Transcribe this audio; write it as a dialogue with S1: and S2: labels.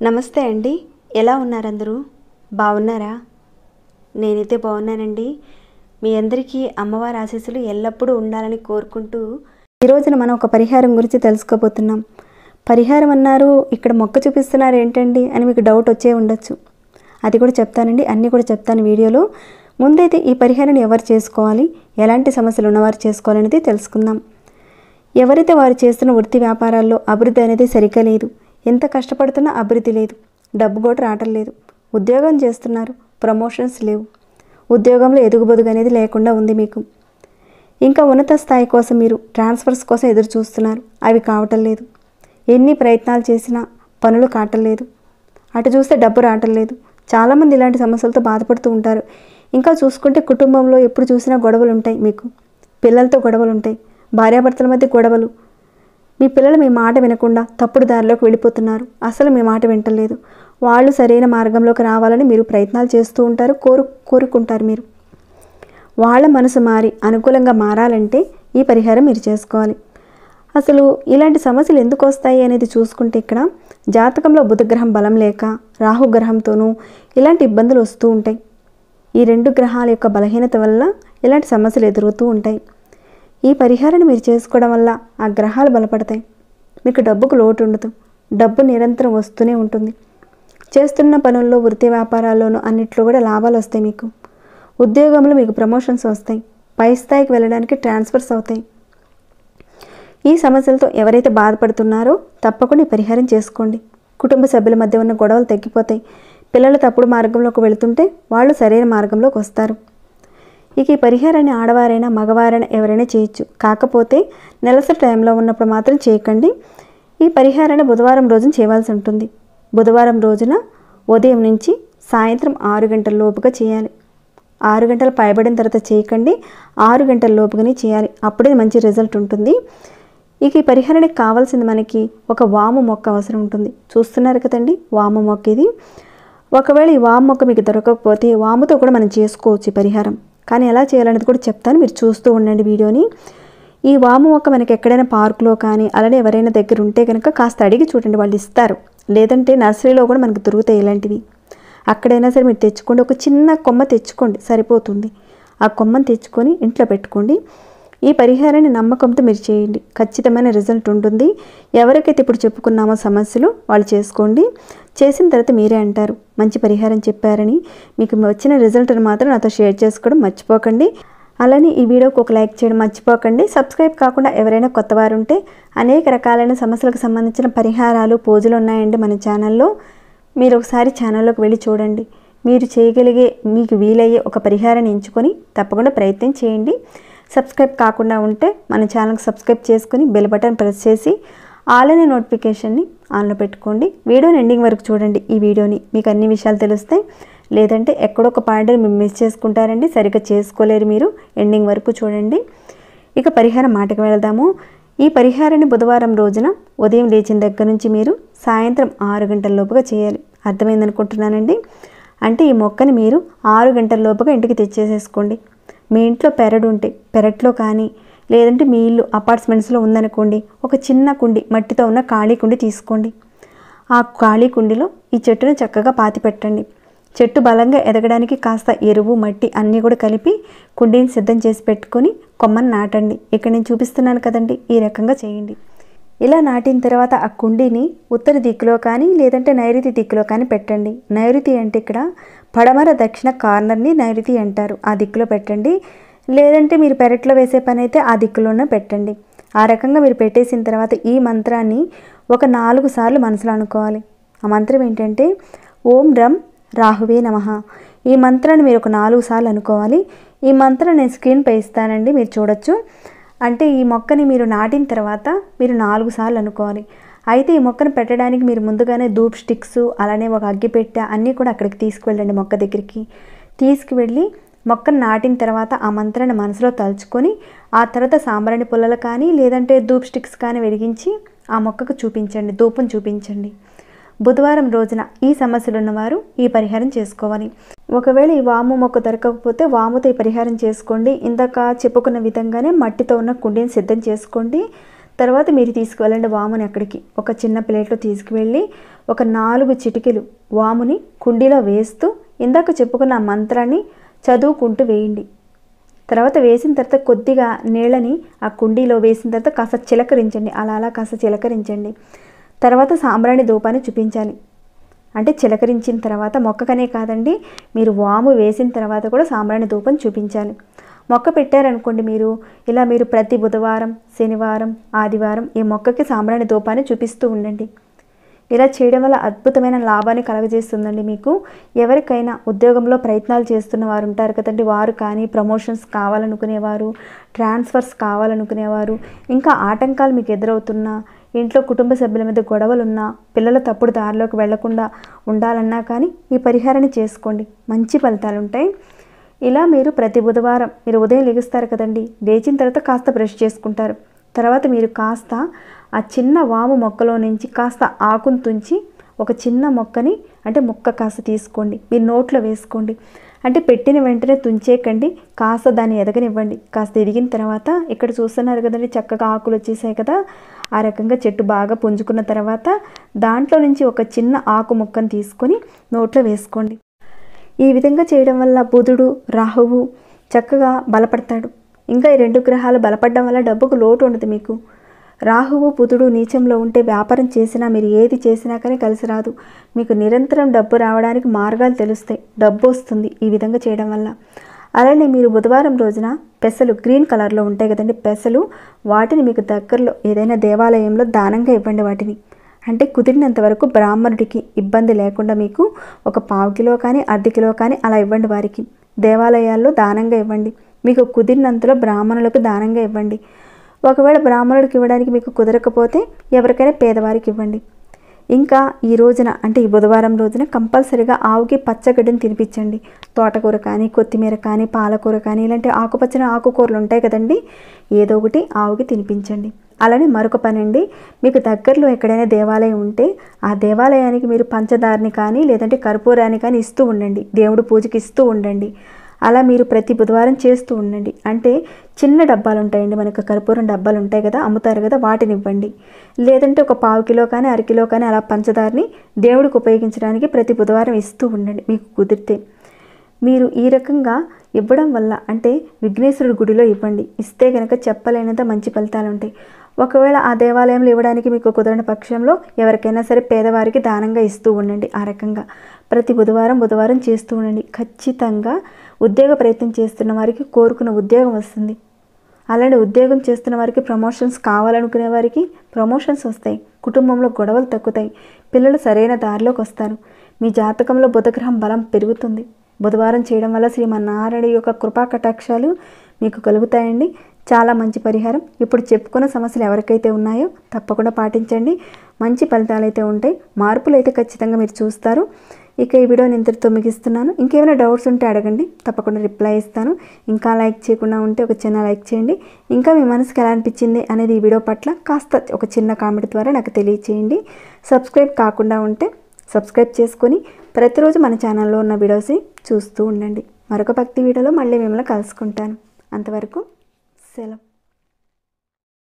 S1: నమస్తే అండి. ఎలా ఉన్నారు అందరూ? బాగున్నారా? నేనైతే బాగున్నానండి. మీ అందరికీ అమ్మవారి ఆశీస్సులు ఎల్లప్పుడూ ఉండాలని కోరుకుంటూ ఈ రోజున మనం ఒక పరిహారం గురించి తెలుసుకోబోతున్నాం. పరిహారం అన్నారు, ఇక్కడ మొక్క చూపిస్తున్నారు ఏంటండి అని మీకు డౌట్ వచ్చే ఉండొచ్చు. అది కూడా చెప్తానండి, అన్నీ కూడా చెప్తాను వీడియోలో. ముందైతే ఈ పరిహారాన్ని ఎవరు చేసుకోవాలి, ఎలాంటి సమస్యలు ఉన్నవారు చేసుకోవాలనేది తెలుసుకుందాం. ఎవరైతే వారు చేస్తున్న వృత్తి వ్యాపారాల్లో అభివృద్ధి అనేది సరిగ్గా లేదు, ఎంత కష్టపడుతున్నా అభివృద్ధి లేదు, డబ్బు కూడా రావటం లేదు, ఉద్యోగం చేస్తున్నారు, ప్రమోషన్స్ లేవు, ఉద్యోగంలో ఎదుగుబొదుగు అనేది లేకుండా ఉంది మీకు, ఇంకా ఉన్నత స్థాయి కోసం మీరు ట్రాన్స్ఫర్స్ కోసం ఎదురు చూస్తున్నారు, అవి కావటం లేదు, ఎన్ని ప్రయత్నాలు చేసినా పనులు కావటం లేదు, అటు చూస్తే డబ్బు రావటం లేదు. చాలామంది ఇలాంటి సమస్యలతో బాధపడుతూ ఉంటారు. ఇంకా చూసుకుంటే కుటుంబంలో ఎప్పుడు చూసినా గొడవలు ఉంటాయి, మీకు పిల్లలతో గొడవలు ఉంటాయి, భార్యాభర్తల మధ్య గొడవలు, మీ పిల్లలు మీ మాట వినకుండా తప్పుడు దారిలోకి వెళ్ళిపోతున్నారు, అసలు మీ మాట వింటలేదు, వాళ్ళు సరైన మార్గంలోకి రావాలని మీరు ప్రయత్నాలు చేస్తూ ఉంటారు, కోరుకుంటారు. మీరు వాళ్ళ మనసు మారి అనుకూలంగా మారాలంటే ఈ పరిహారం మీరు చేసుకోవాలి. అసలు ఇలాంటి సమస్యలు ఎందుకు వస్తాయి అనేది చూసుకుంటే ఇక్కడ జాతకంలో బుధగ్రహం బలం లేక రాహుగ్రహంతోనూ ఇలాంటి ఇబ్బందులు వస్తూ ఉంటాయి. ఈ రెండు గ్రహాల యొక్క బలహీనత వల్ల ఇలాంటి సమస్యలు ఎదురవుతూ ఉంటాయి. ఈ పరిహారాన్ని మీరు చేసుకోవడం వల్ల ఆ గ్రహాలు బలపడతాయి, మీకు డబ్బుకు లోటు ఉండదు, డబ్బు నిరంతరం వస్తూనే ఉంటుంది. చేస్తున్న పనుల్లో వృత్తి వ్యాపారాల్లోనూ అన్నిట్లో కూడా లాభాలు వస్తాయి. మీకు ఉద్యోగంలో మీకు ప్రమోషన్స్ వస్తాయి, పై స్థాయికి వెళ్ళడానికి ట్రాన్స్ఫర్స్ అవుతాయి. ఈ సమస్యలతో ఎవరైతే బాధపడుతున్నారో తప్పకుండా ఈ పరిహారం చేసుకోండి. కుటుంబ సభ్యుల మధ్య ఉన్న గొడవలు తగ్గిపోతాయి, పిల్లలు తప్పుడు మార్గంలోకి వెళుతుంటే వాళ్ళు సరైన మార్గంలోకి వస్తారు. ఇక ఈ పరిహారాన్ని ఆడవారైనా మగవారైనా ఎవరైనా చేయొచ్చు, కాకపోతే నెలసరి టైంలో ఉన్నప్పుడు మాత్రం చేయకండి. ఈ పరిహారాన్ని బుధవారం రోజున చేయవలసి ఉంటుంది. బుధవారం రోజున ఉదయం నుంచి సాయంత్రం 6 గంటల లోపుగా చేయాలి. 6 గంటలు పైబడిన తర్వాత చేయకండి, 6 గంటల లోపుగానే చేయాలి, అప్పుడే మంచి రిజల్ట్ ఉంటుంది. ఇక ఈ పరిహారానికి కావాల్సింది మనకి ఒక వాము మొక్క అవసరం ఉంటుంది. చూస్తున్నారు కదండి, వాము మొక్క ఇది. ఒకవేళ ఈ వాము మొక్క మీకు దొరకకపోతే వాముతో కూడా మనం చేసుకోవచ్చు ఈ పరిహారం. కానీ ఎలా చేయాలనేది కూడా చెప్తాను, మీరు చూస్తూ ఉండండి వీడియోని. ఈ వాము మొక్క మనకి ఎక్కడైనా పార్కులో కానీ అలానే ఎవరైనా దగ్గర ఉంటే కనుక కాస్త అడిగి చూడండి, వాళ్ళు ఇస్తారు. లేదంటే నర్సరీలో కూడా మనకు దొరుకుతాయి ఇలాంటివి. అక్కడైనా సరే మీరు తెచ్చుకోండి, ఒక చిన్న కొమ్మ తెచ్చుకోండి సరిపోతుంది. ఆ కొమ్మను తెచ్చుకొని ఇంట్లో పెట్టుకోండి. ఈ పరిహారాన్ని నమ్మకంతో మీరు చేయండి, ఖచ్చితమైన రిజల్ట్ ఉంటుంది. ఎవరికైతే ఇప్పుడు చెప్పుకున్నామో సమస్యలు వాళ్ళు చేసుకోండి. చేసిన తర్వాత మీరే అంటారు మంచి పరిహారం చెప్పారని. మీకు వచ్చిన రిజల్ట్ని మాత్రం నాతో షేర్ చేసుకోవడం మర్చిపోకండి. అలానే ఈ వీడియోకి ఒక లైక్ చేయడం మర్చిపోకండి. సబ్స్క్రైబ్ కాకుండా ఎవరైనా కొత్తవారు ఉంటే అనేక రకాలైన సమస్యలకు సంబంధించిన పరిహారాలు పూజలు ఉన్నాయండి మన ఛానల్లో. మీరు ఒకసారి ఛానల్లోకి వెళ్ళి చూడండి. మీరు చేయగలిగే మీకు వీలయ్యే ఒక పరిహారాన్ని ఎంచుకొని తప్పకుండా ప్రయత్నం చేయండి. సబ్స్క్రైబ్ కాకుండా ఉంటే మన ఛానల్కి సబ్స్క్రైబ్ చేసుకొని బెల్ బటన్ ప్రెస్ చేసి ఆల్ అనే నోటిఫికేషన్ని ఆన్లో పెట్టుకోండి. వీడియోని ఎండింగ్ వరకు చూడండి. ఈ వీడియోని మీకు అన్ని విషయాలు తెలుస్తాయి. లేదంటే ఎక్కడో ఒక పాయింట్ మీరు మిస్ చేసుకుంటారండి, సరిగ్గా చేసుకోలేరు. మీరు ఎండింగ్ వరకు చూడండి. ఇక పరిహారం మాటకు వెళదాము. ఈ పరిహారాన్ని బుధవారం రోజున ఉదయం లేచిన దగ్గర నుంచి మీరు సాయంత్రం 6 గంటల లోపుగా చేయాలి. అర్థమైందనుకుంటున్నానండి. అంటే ఈ మొక్కని మీరు 6 గంటల లోపుగా ఇంటికి తెచ్చేసేసుకోండి. మీ ఇంట్లో పెరడు ఉంటే పెరట్లో కానీ, లేదంటే మీ ఇల్లు అపార్ట్మెంట్స్లో ఉందనుకోండి, ఒక చిన్న కుండి మట్టితో ఉన్న ఖాళీ కుండి తీసుకోండి. ఆ ఖాళీ కుండిలో ఈ చెట్టును చక్కగా పాతి పెట్టండి. చెట్టు బలంగా ఎదగడానికి కాస్త ఎరువు మట్టి అన్నీ కూడా కలిపి కుండీని సిద్ధం చేసి పెట్టుకొని కొమ్మని నాటండి. ఇక్కడ నేను చూపిస్తున్నాను కదండి, ఈ రకంగా చేయండి. ఇలా నాటిన తర్వాత ఆ కుండీని ఉత్తర దిక్కులో కానీ లేదంటే నైరుతి దిక్కులో కానీ పెట్టండి. నైరుతి అంటే ఇక్కడ పడమర దక్షిణ కార్నర్ని నైరుతి అంటారు, ఆ దిక్కులో పెట్టండి. లేదంటే మీరు పెరట్లో వేసే పని అయితే ఆ దిక్కులోనే పెట్టండి. ఆ రకంగా మీరు పెట్టేసిన తర్వాత ఈ మంత్రాన్ని ఒక 4 సార్లు మనసులో అనుకోవాలి. ఆ మంత్రం ఏంటంటే ఓం రం రాహువే నమః. ఈ మంత్రాన్ని మీరు ఒక 4 సార్లు అనుకోవాలి. ఈ మంత్రం నేను స్క్రీన్పై ఇస్తానండి, మీరు చూడొచ్చు. అంటే ఈ మొక్కని మీరు నాటిన తర్వాత మీరు 4 సార్లు అనుకోవాలి. అయితే ఈ మొక్కను పెట్టడానికి మీరు ముందుగానే ధూప్ స్టిక్స్ అలానే ఒక అగ్గిపెట్టె అన్నీ కూడా అక్కడికి తీసుకువెళ్ళండి. మొక్క దగ్గరికి తీసుకువెళ్ళి మొక్కను నాటిన తర్వాత ఆ మంత్రాన్ని మనసులో తలుచుకొని ఆ తర్వాత సాంబ్రాణి పుల్లలు కానీ లేదంటే ధూప్ స్టిక్స్ కానీ వెలిగించి ఆ మొక్కకు చూపించండి, ధూపం చూపించండి. బుధవారం రోజున ఈ సమస్యలు ఉన్నవారు ఈ పరిహారం చేసుకోవాలి. ఒకవేళ ఈ వాము మొక్క దొరకకపోతే వాముతో ఈ పరిహారం చేసుకోండి. ఇందాక చెప్పుకున్న విధంగానే మట్టితో ఉన్న కుండీని సిద్ధం చేసుకోండి. తర్వాత మీరు తీసుకువెళ్ళండి వాముని అక్కడికి. ఒక చిన్న ప్లేట్లో తీసుకువెళ్ళి ఒక 4 చిటికెలు వాముని కుండీలో వేస్తూ ఇందాక చెప్పుకున్న ఆ మంత్రాన్ని చదువుకుంటూ వేయండి. తర్వాత వేసిన తర్వాత కొద్దిగా నీళ్ళని ఆ కుండీలో వేసిన తర్వాత కాస్త చిలకరించండి. అలా కాస్త చిలకరించండి. తర్వాత సాంబ్రాణి ధూపాన్ని చూపించాలి. అంటే చిలకరించిన తర్వాత మొక్కకనే కాదండి, మీరు వాము వేసిన తర్వాత కూడా సాంబ్రాణి ధూపం చూపించాలి. మొక్క పెట్టారనుకోండి, మీరు ప్రతి బుధవారం, శనివారం, ఆదివారం ఈ మొక్కకి సాంబ్రాణి ధూపాన్ని చూపిస్తూ ఉండండి. ఇలా చేయడం వల్ల అద్భుతమైన లాభాన్ని కలగజేస్తుందండి మీకు. ఎవరికైనా ఉద్యోగంలో ప్రయత్నాలు చేస్తున్న వారు ఉంటారు కదండి, వారు కానీ ప్రమోషన్స్ కావాలనుకునేవారు, ట్రాన్స్ఫర్స్ కావాలనుకునేవారు, ఇంకా ఆటంకాలు మీకు ఎదురవుతున్నా, ఇంట్లో కుటుంబ సభ్యుల మీద గొడవలున్నా, పిల్లల తప్పుడు దారిలోకి వెళ్లకుండా ఉండాలన్నా కానీ ఈ పరిహారాన్ని చేసుకోండి. మంచి ఫలితాలు ఉంటాయి. ఇలా మీరు ప్రతి బుధవారం మీరు ఉదయం లెగుస్తారు కదండి, లేచిన తర్వాత కాస్త బ్రష్ చేసుకుంటారు. తర్వాత మీరు కాస్త ఆ చిన్న వాము మొక్కలో నుంచి కాస్త ఆకును తుంచి ఒక చిన్న మొక్కని అంటే ముక్క కాస్త తీసుకోండి, మీరు నోట్లో వేసుకోండి. అంటే పెట్టిన వెంటనే తుంచేకండి, కాస్త దాన్ని ఎదగనివ్వండి. కాస్త ఎదిగిన తర్వాత ఇక్కడ చూస్తున్నారు కదండి, చక్కగా ఆకులు వచ్చేసాయి కదా, ఆ రకంగా చెట్టు బాగా పుంజుకున్న తర్వాత దాంట్లో నుంచి ఒక చిన్న ఆకు ముక్కను తీసుకొని నోట్లో వేసుకోండి. ఈ విధంగా చేయడం వల్ల బుధుడు, రాహువు చక్కగా బలపడతాడు. ఇంకా ఈ 2 గ్రహాలు బలపడడం వల్ల డబ్బుకు లోటు ఉండదు మీకు. రాహువు, బుధుడు నీచంలో ఉంటే వ్యాపారం చేసినా, మీరు ఏది చేసినా కానీ కలిసి రాదు. మీకు నిరంతరం డబ్బు రావడానికి మార్గాలు తెలుస్తాయి, డబ్బు వస్తుంది ఈ విధంగా చేయడం వల్ల. అలానే మీరు బుధవారం రోజున పెసలు గ్రీన్ కలర్లో ఉంటాయి కదండి, పెసలు, వాటిని మీకు దగ్గరలో ఏదైనా దేవాలయంలో దానంగా ఇవ్వండి. వాటిని అంటే కుదిరినంత వరకు బ్రాహ్మణుడికి ఇబ్బంది లేకుండా మీకు ఒక 1/4 కిలో కానీ 1/2 కిలో కానీ అలా ఇవ్వండి. వారికి దేవాలయాల్లో దానంగా ఇవ్వండి. మీకు కుదిరినంతలో బ్రాహ్మణులకు దానంగా ఇవ్వండి. ఒకవేళ బ్రాహ్మణుడికి ఇవ్వడానికి మీకు కుదరకపోతే ఎవరికైనా పేదవారికి ఇవ్వండి. ఇంకా ఈ రోజున అంటే ఈ బుధవారం రోజున కంపల్సరీగా ఆవుకి పచ్చగడ్డిని తినిపించండి. తోటకూర కానీ, కొత్తిమీర కానీ, పాలకూర కానీ, ఇలాంటి ఆకుపచ్చని ఆకుకూరలు ఉంటాయి కదండి, ఏదో ఒకటి ఆవుకి తినిపించండి. అలానే మరొక పని అండి, మీకు దగ్గరలో ఎక్కడైనా దేవాలయం ఉంటే ఆ దేవాలయానికి మీరు పంచదారని కానీ లేదంటే కర్పూరాన్ని కానీ ఇస్తూ ఉండండి. దేవుడు పూజకి ఇస్తూ ఉండండి. అలా మీరు ప్రతి బుధవారం చేస్తూ ఉండండి. అంటే చిన్న డబ్బాలు ఉంటాయండి, మనకు కర్పూరం డబ్బాలు ఉంటాయి కదా, అమ్ముతారు కదా, వాటిని ఇవ్వండి. లేదంటే ఒక 1/4 కిలో కానీ 1/2 కిలో కానీ అలా పంచదారని దేవుడికి ఉపయోగించడానికి ప్రతి బుధవారం ఇస్తూ ఉండండి. మీకు కుదిరితే మీరు ఈ రకంగా ఇవ్వడం వల్ల అంటే విఘ్నేశ్వరుడి గుడిలో ఇవ్వండి. ఇస్తే కనుక చెప్పలేనంత మంచి ఫలితాలు ఉంటాయి. ఒకవేళ ఆ దేవాలయంలో ఇవ్వడానికి మీకు కుదరని పక్షంలో ఎవరికైనా సరే పేదవారికి దానంగా ఇస్తూ ఉండండి. ఆ రకంగా ప్రతి బుధవారం చేస్తూ ఉండండి. ఖచ్చితంగా ఉద్యోగ ప్రయత్నం చేస్తున్న వారికి కోరుకున్న ఉద్యోగం వస్తుంది. అలానే ఉద్యోగం చేస్తున్న వారికి ప్రమోషన్స్ కావాలనుకునే వారికి ప్రమోషన్స్ వస్తాయి. కుటుంబంలో గొడవలు తగ్గుతాయి. పిల్లలు సరైన దారిలోకి వస్తారు. మీ జాతకంలో బుధగ్రహం బలం పెరుగుతుంది. బుధవారం చేయడం వల్ల శ్రీమన్నారాయణ యొక్క కృపా కటాక్షాలు మీకు కలుగుతాయండి. చాలా మంచి పరిహారం. ఇప్పుడు చెప్పుకున్న సమస్యలు ఎవరికైతే ఉన్నాయో తప్పకుండా పాటించండి. మంచి ఫలితాలు అయితే ఉంటాయి. మార్పులు అయితే ఖచ్చితంగా మీరు చూస్తారు. ఇక ఈ వీడియోని ఇంతటితో ముగిస్తున్నాను. ఇంకేమైనా డౌట్స్ ఉంటే అడగండి, తప్పకుండా రిప్లై ఇస్తాను. ఇంకా లైక్ చేయకుండా ఉంటే ఒక చిన్న లైక్ చేయండి. ఇంకా మీ మనసుకి ఎలా అనిపించింది అనేది ఈ వీడియో పట్ల కాస్త ఒక చిన్న కామెంట్ ద్వారా నాకు తెలియచేయండి. సబ్స్క్రైబ్ కాకుండా ఉంటే సబ్స్క్రైబ్ చేసుకొని ప్రతిరోజు మన ఛానల్లో ఉన్న వీడియోస్ని చూస్తూ ఉండండి. మరొక భక్తి వీడియోలో మళ్ళీ మిమ్మల్ని కలుసుకుంటాను. అంతవరకు సెలవు.